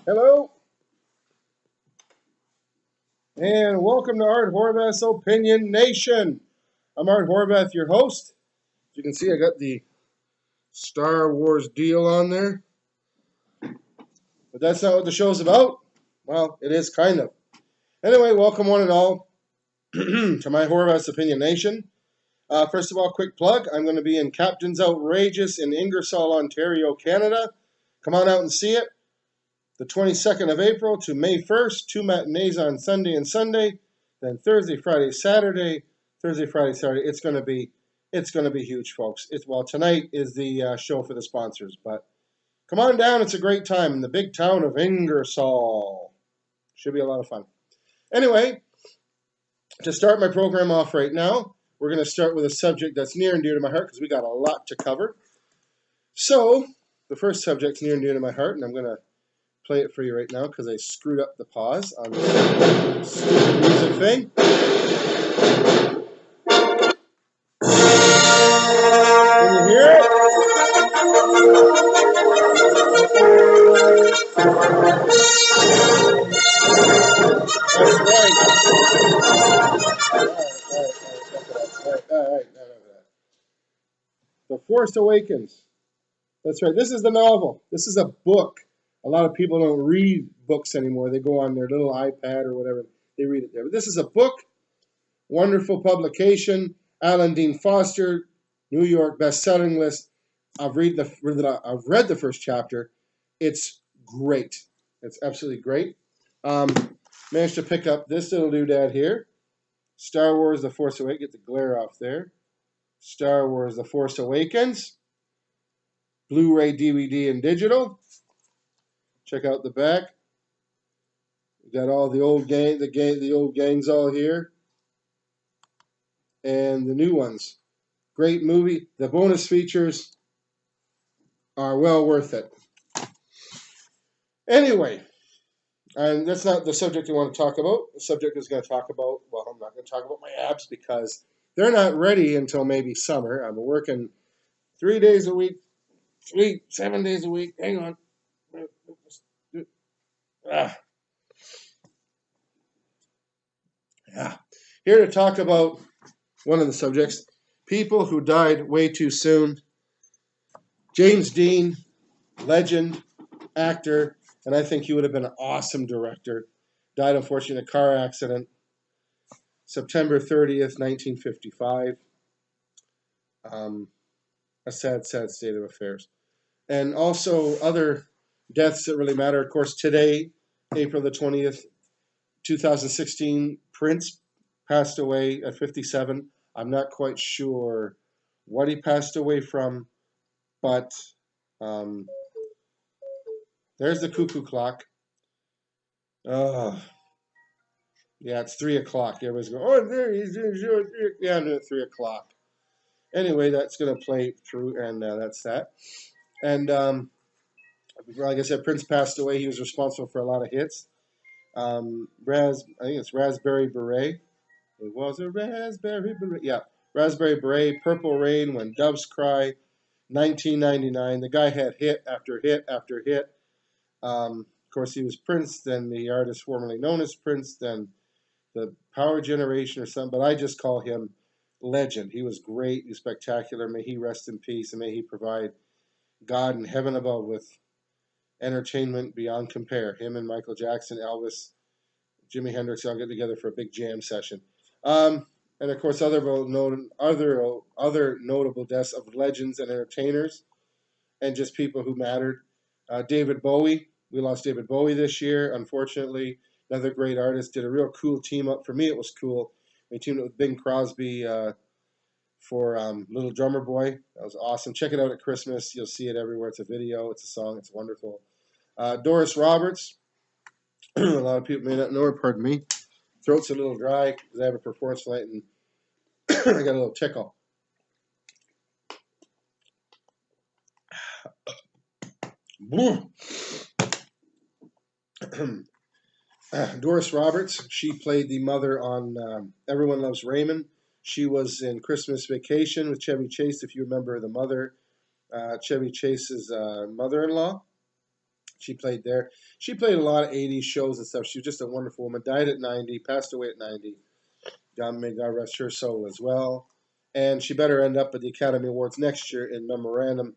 Hello, and welcome to Art Horvath's Opinion Nation. I'm Art Horvath, your host. As you can see, I got the Star Wars deal on there, but that's not what the show's about. Well, it is kind of. Anyway, welcome one and all to my Horvath's Opinion Nation. First of all, quick plug. I'm going to be in Captain's Outrageous in Ingersoll, Ontario, Canada. Come on out and see it. The 22nd of April to May 1st, 2 matinees on Sunday and Sunday, then Thursday, Friday, Saturday, Thursday, Friday, Saturday. It's going to be huge, folks. Well, tonight is the show for the sponsors, but come on down. It's a great time in the big town of Ingersoll. Should be a lot of fun. Anyway, to start my program off right now, we're going to start with a subject that's near and dear to my heart because we got a lot to cover. So the first subject's near and dear to my heart, and I'm going to play it for you right now because I screwed up the pause on this stupid music thing. Can you hear it? That's right. All right. The Force Awakens. That's right. This is the novel. This is a book. A lot of people don't read books anymore. They go on their little iPad or whatever. They read it there. But this is a book. Wonderful publication. Alan Dean Foster, New York best-selling list. I've read the first chapter. It's great. It's absolutely great. Managed to pick up this little doodad here. Star Wars: The Force Awakens. Get the glare off there. Star Wars: The Force Awakens. Blu-ray, DVD, and digital. Check out the back. We got all the old gangs all here, and the new ones. Great movie. The bonus features are well worth it. Anyway, and that's not the subject I want to talk about. The subject is going to talk about, well, I'm not going to talk about my abs because they're not ready until maybe summer. I'm working 3 days a week, 7 days a week. Hang on. Here to talk about one of the subjects, people who died way too soon. James Dean, legend, actor, and I think he would have been an awesome director. Died, unfortunately, in a car accident, September 30th, 1955. A sad state of affairs. And also other deaths that really matter. Of course, today, April the 20th, 2016, Prince passed away at 57. I'm not quite sure what he passed away from, but there's the cuckoo clock. Yeah, it's 3 o'clock. Everybody's going, oh, there he's doing show. Yeah, I'm doing 3 o'clock. Anyway, that's going to play through, and that's that. And like I said, Prince passed away. He was responsible for a lot of hits. I think it's Raspberry Beret. It was a Raspberry Beret. Yeah, Raspberry Beret, Purple Rain, When Doves Cry, 1999. The guy had hit after hit after hit. Of course, he was Prince, then the artist formerly known as Prince, then the Power Generation or something, but I just call him legend. He was great, he was spectacular. May he rest in peace, and may he provide God in heaven above with entertainment beyond compare. Him and Michael Jackson, Elvis, Jimi Hendrix all get together for a big jam session. And of course, other notable deaths of legends and entertainers, and just people who mattered. David Bowie. We lost David Bowie this year, unfortunately. Another great artist. Did a real cool team up. For me, it was cool. They teamed up with Bing Crosby for Little Drummer Boy. That was awesome. Check it out at Christmas. You'll see it everywhere. It's a video. It's a song. It's wonderful. Doris Roberts. A lot of people may not know her. Pardon me. Throat's a little dry because I have a performance tonight and I got a little tickle. Doris Roberts, she played the mother on Everyone Loves Raymond. She was in Christmas Vacation with Chevy Chase, if you remember the mother, Chevy Chase's mother-in-law. She played there. She played a lot of 80s shows and stuff. She was just a wonderful woman. Died at 90, passed away at 90. May God rest her soul as well. And she better end up at the Academy Awards next year in memoriam,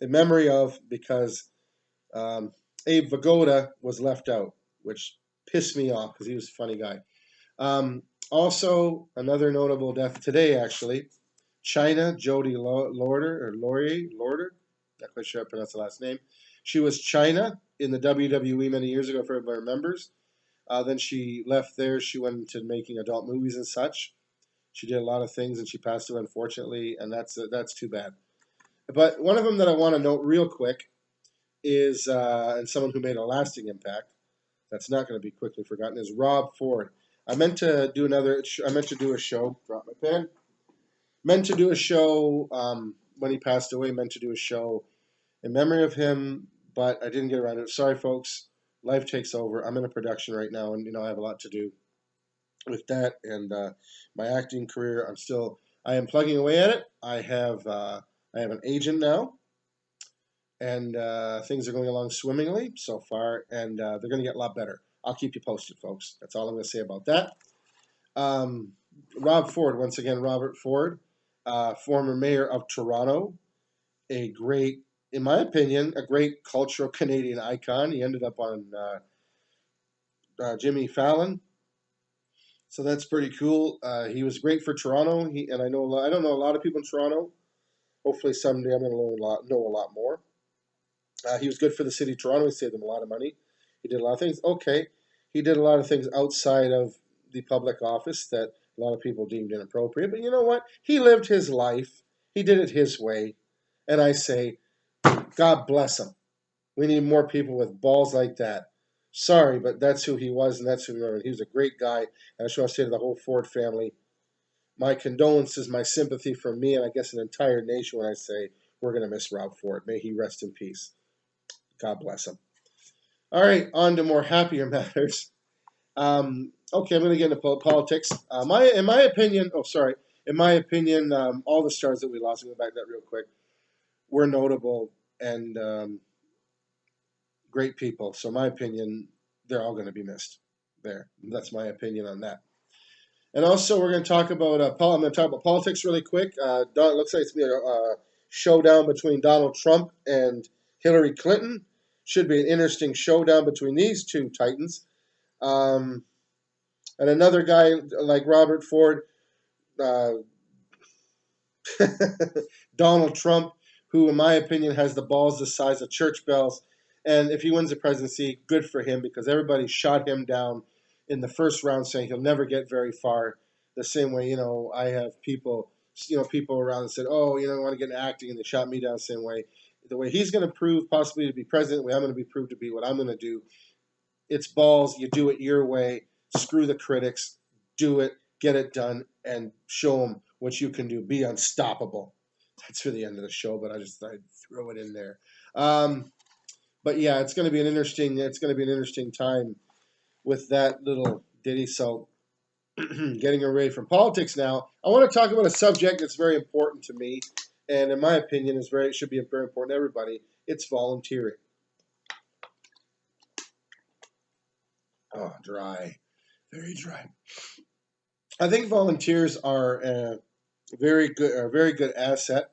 in memory of, because Abe Vigoda was left out, which pissed me off because he was a funny guy. Also, another notable death today, actually. China, Jodie Lauder, not quite sure how to pronounce the last name. She was China in the WWE many years ago, if everybody remembers. Then she left there. She went into making adult movies and such. She did a lot of things, and she passed away, unfortunately, and that's too bad. But one of them that I want to note real quick is, and someone who made a lasting impact, that's not going to be quickly forgotten, is Rob Ford. I meant to do a show. Drop my pen. Meant to do a show when he passed away. Meant to do a show in memory of him, but I didn't get around to it. Sorry, folks. Life takes over. I'm in a production right now, and I have a lot to do with that. And my acting career, I am plugging away at it. I have an agent now, and things are going along swimmingly so far, and they're going to get a lot better. I'll keep you posted, folks. That's all I'm going to say about that. Rob Ford, once again, Robert Ford, former mayor of Toronto, in my opinion, a great cultural Canadian icon. He ended up on Jimmy Fallon, so that's pretty cool. He was great for Toronto. I don't know a lot of people in Toronto. Hopefully someday I'm going to know a lot more. He was good for the city of Toronto. He saved them a lot of money. He did a lot of things. Okay, he did a lot of things outside of the public office that a lot of people deemed inappropriate. But you know what? He lived his life. He did it his way. And I say, God bless him. We need more people with balls like that. Sorry, but that's who he was, and that's who we remember. He was a great guy. And I just want to say to the whole Ford family, my condolences, my sympathy from me, and I guess an entire nation when I say we're going to miss Rob Ford. May he rest in peace. God bless him. All right, on to more happier matters. Okay, I'm going to get into politics. In my opinion, all the stars that we lost, I'm going to go back to that real quick, were notable and great people. So in my opinion, they're all going to be missed. There, that's my opinion on that. And also, we're going to talk about I'm going to talk about politics really quick. It looks like it's going to be a showdown between Donald Trump and Hillary Clinton. Should be an interesting showdown between these two titans. And another guy like Robert Ford, Donald Trump, who in my opinion has the balls the size of church bells. And if he wins the presidency, good for him, because everybody shot him down in the first round saying he'll never get very far. The same way, I have people around that said, oh, I want to get into acting, and they shot me down the same way. The way he's going to prove possibly to be president, the way I'm going to be proved to be what I'm going to do, it's balls. You do it your way. Screw the critics. Do it. Get it done. And show them what you can do. Be unstoppable. That's for the end of the show, but I throw it in there. But yeah, it's going to be an interesting time with that little ditty. So getting away from politics now, I want to talk about a subject that's very important to me, and in my opinion should be very important to everybody. It's volunteering. Oh, dry. Very dry. I think volunteers are a very good asset.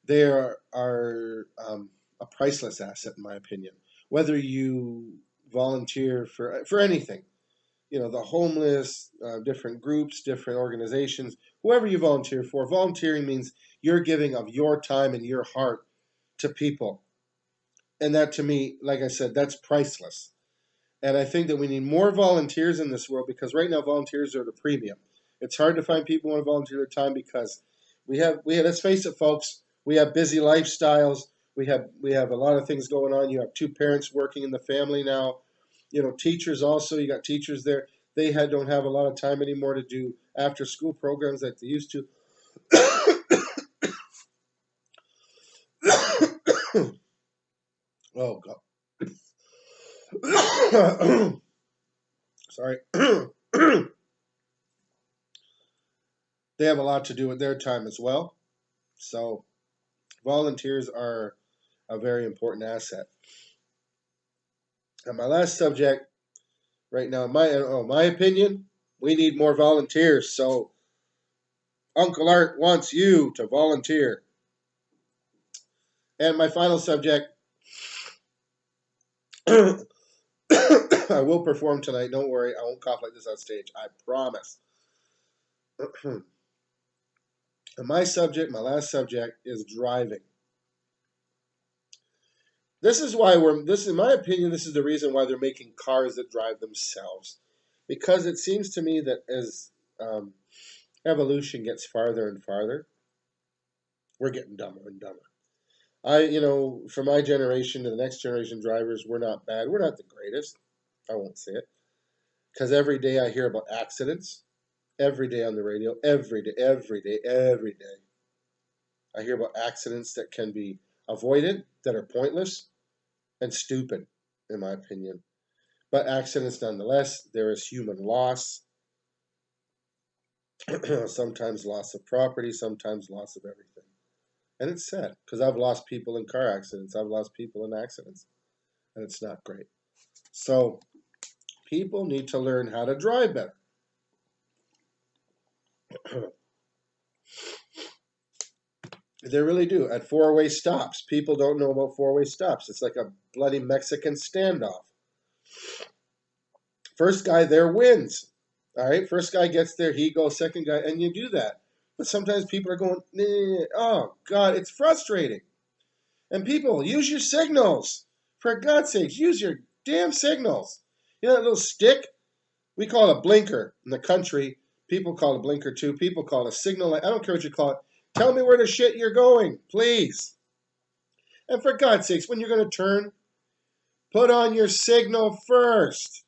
They are a priceless asset, in my opinion. Whether you volunteer for anything, the homeless, different groups, different organizations, whoever you volunteer for, volunteering means you're giving of your time and your heart to people. And that, to me, like I said, that's priceless. And I think that we need more volunteers in this world, because right now volunteers are at a premium. It's hard to find people who want to volunteer their time because we have, let's face it, folks, we have busy lifestyles. We have a lot of things going on. You have two parents working in the family now. Teachers also, you got teachers there. They don't have a lot of time anymore to do after school programs like they used to. Oh, God. Sorry. They have a lot to do with their time as well. So volunteers are a very important asset. And my last subject right now, my opinion, we need more volunteers. So Uncle Art wants you to volunteer. And my final subject, I will perform tonight. Don't worry, I won't cough like this on stage. I promise. And my last subject, is driving. This is why in my opinion, this is the reason why they're making cars that drive themselves. Because it seems to me that as evolution gets farther and farther, we're getting dumber and dumber. For my generation to the next generation drivers, we're not bad. We're not the greatest. I won't say it. Because every day I hear about accidents. Every day on the radio. Every day. I hear about accidents that can be avoided, that are pointless and stupid, in my opinion. But accidents nonetheless. There is human loss. Sometimes loss of property, sometimes loss of everything. And it's sad, because I've lost people in car accidents. I've lost people in accidents. And it's not great. So, people need to learn how to drive better. They really do. At four-way stops. People don't know about four-way stops. It's like a bloody Mexican standoff. First guy there wins. All right? First guy gets there, he goes, second guy, and you do that. But sometimes people are going, oh, God, it's frustrating. And people, use your signals. For God's sakes, use your damn signals. You know that little stick? We call it a blinker in the country. People call it a blinker too. People call it a signal light. I don't care what you call it. Tell me where the shit you're going, please. And for God's sakes, when you're going to turn, put on your signal first.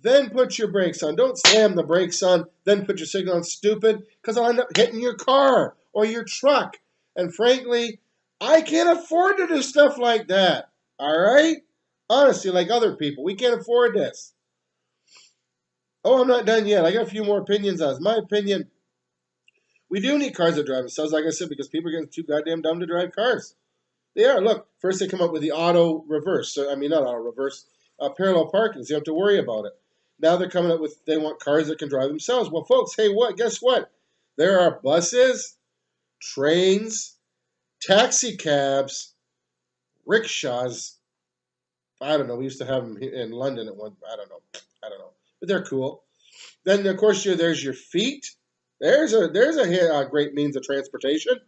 Then put your brakes on. Don't slam the brakes on, then put your signal on, stupid, because I'll end up hitting your car or your truck. And frankly, I can't afford to do stuff like that. All right? Honestly, like other people, we can't afford this. Oh, I'm not done yet. I got a few more opinions on this. My opinion, we do need cars that drive themselves, like I said, because people are getting too goddamn dumb to drive cars. They are. Look, first they come up with the auto reverse. So, not auto reverse, parallel parking. So you don't have to worry about it. Now they're coming up with, they want cars that can drive themselves. Well, folks, hey, guess what? There are buses, trains, taxi cabs, rickshaws. I don't know. We used to have them in London at one. I don't know. But they're cool. Then, of course, there's your feet. There's a great means of transportation.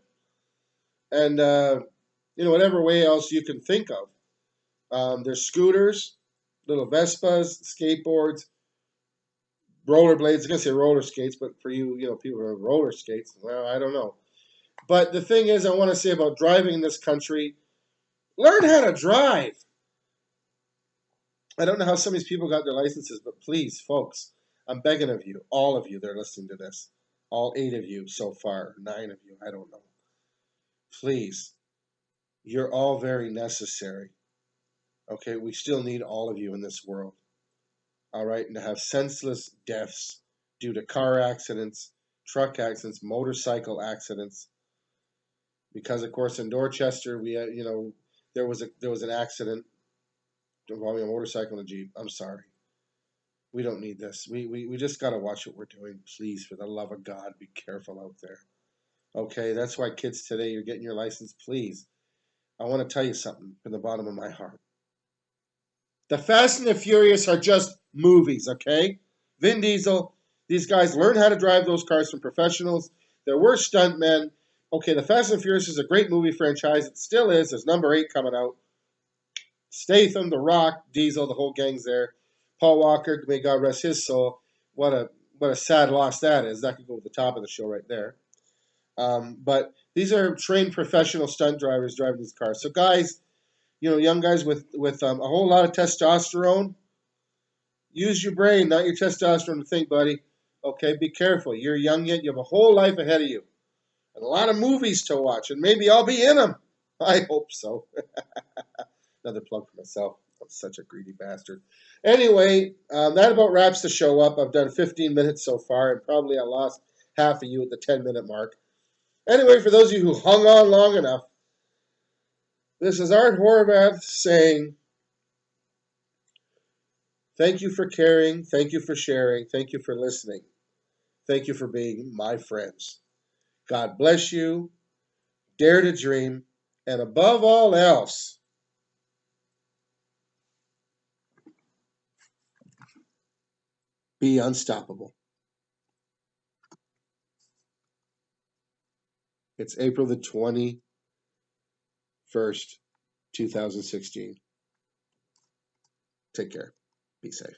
And, whatever way else you can think of. There's scooters, little Vespas, skateboards, rollerblades. I was going to say roller skates, but for you, people who have roller skates, well, I don't know. But the thing is, I want to say about driving in this country, learn how to drive. I don't know how some of these people got their licenses, but please, folks, I'm begging of you, all of you that are listening to this, all 8 of you so far, 9 of you, I don't know. Please, you're all very necessary. Okay, we still need all of you in this world. All right, and to have senseless deaths due to car accidents, truck accidents, motorcycle accidents. Because of course in Dorchester, we there was an accident involving a motorcycle and a Jeep. I'm sorry. We don't need this. We just got to watch what we're doing. Please, for the love of God, be careful out there. Okay, that's why kids today, you're getting your license. Please, I want to tell you something from the bottom of my heart. The Fast and the Furious are just movies, okay? Vin Diesel, these guys learn how to drive those cars from professionals. There were stuntmen. Okay, The Fast and Furious is a great movie franchise. It still is. There's number 8 coming out. Statham, The Rock, Diesel, the whole gang's there. Paul Walker, may God rest his soul. What a sad loss that is. That could go to the top of the show right there. But these are trained professional stunt drivers driving these cars. So guys, young guys with a whole lot of testosterone, use your brain, not your testosterone to think, buddy. Okay, be careful. You're young yet. You have a whole life ahead of you. And a lot of movies to watch. And maybe I'll be in them. I hope so. Another plug for myself. I'm such a greedy bastard. Anyway, that about wraps the show up. I've done 15 minutes so far, and probably I lost half of you at the 10-minute mark. Anyway, for those of you who hung on long enough, This is Art Horvath saying, thank you for caring, thank you for sharing, thank you for listening, thank you for being my friends. God bless you, dare to dream, and above all else, be unstoppable. It's April the 21st, 2016. Take care. Be safe.